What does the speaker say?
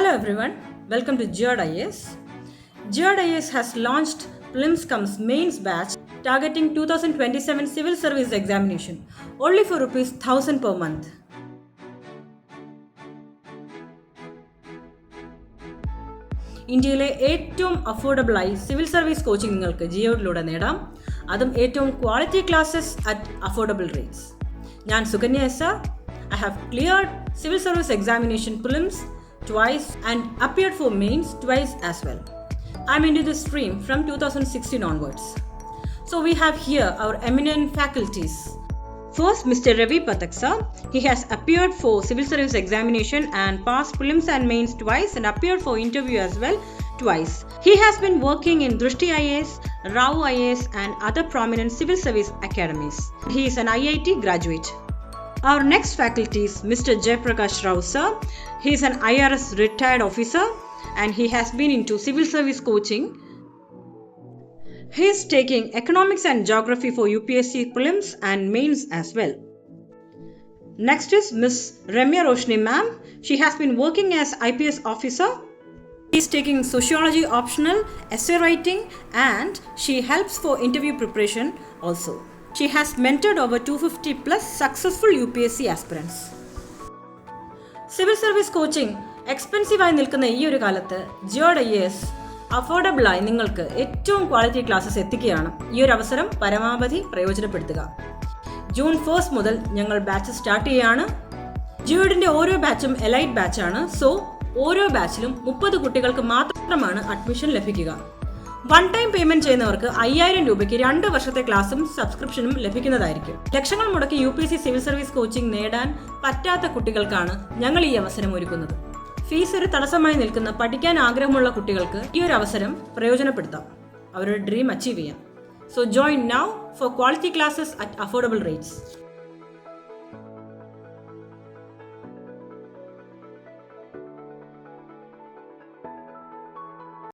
Hello everyone, welcome to GEOD IAS. GEOD IAS has launched Prelims Comes Mains batch targeting 2027 Civil Service Examination only for ₹1,000 per month. ഇന്ത്യയിലെ ഏറ്റവും അഫോർഡബിളായി civil service coaching നിങ്ങൾക്ക് ജിയോഡിലൂടെ നേടാം, അതും ഏറ്റവും quality classes at affordable rates. ഞാൻ Sukanya S. I have cleared civil service examination prelims twice and appeared for mains twice as well. I'm into this stream from 2016 onwards. So we have here our eminent faculties. First, Mr. Ravi Pathak sir. He has appeared for civil service examination and passed prelims and mains twice and appeared for interview as well twice. He has been working in Drishti IAS, Rao IAS and other prominent civil service academies. He is an IIT graduate. Our next faculty is Mr. Jaiprakash Rao sir. He is an IRS retired officer and he has been into civil service coaching. He is taking economics and geography for UPSC prelims and mains as well. Next is Ms. Ramya Roshni ma'am. She has been working as IPS officer. She is taking sociology optional, essay writing and she helps for interview preparation also. She has mentored over 250 plus successful UPSC aspirants. Civil service coaching എക്സ്പെൻസീവായി നിൽക്കുന്ന ഈ ഒരു കാലത്ത് geode IAS അഫോർഡബിളായി നിങ്ങൾക്ക് ഏറ്റവും quality classes എത്തിക്കുകയാണ്. ഈ ഒരു അവസരം പരമാവധി പ്രയോജനപ്പെടുത്തുക. ജൂൺ 1 മുതൽ ഞങ്ങൾ ബാച്ച് സ്റ്റാർട്ട് ചെയ്യുകയാണ്. ജിയോഡിന്റെ ഓരോ ബാച്ചും എലൈറ്റ് ബാച്ചാണ്. സോ ഓരോ ബാച്ചിലും 30 കുട്ടികൾക്ക് മാത്രമാണ് അഡ്മിഷൻ ലഭിക്കുക. വൺ ടൈം പേയ്മെന്റ് ചെയ്യുന്നവർക്ക് 5000 രൂപയ്ക്ക് 2 വർഷത്തെ ക്ലാസും സബ്സ്ക്രിപ്ഷനും ലഭിക്കുന്നതായിരിക്കും. ലക്ഷങ്ങൾ മുടക്കി UPSC സിവിൽ സർവീസ് കോച്ചിങ് നേടാൻ പറ്റാത്ത കുട്ടികൾക്കാണ് ഞങ്ങൾ ഈ അവസരം ഒരുക്കുന്നത്. ഫീസ് ഒരു തടസ്സമായി നിൽക്കുന്ന പഠിക്കാൻ ആഗ്രഹമുള്ള കുട്ടികൾക്ക് ഈ ഒരു അവസരം പ്രയോജനപ്പെടുത്താം, അവരുടെ ഡ്രീം അച്ചീവ് ചെയ്യാം. So join now for quality classes at affordable rates.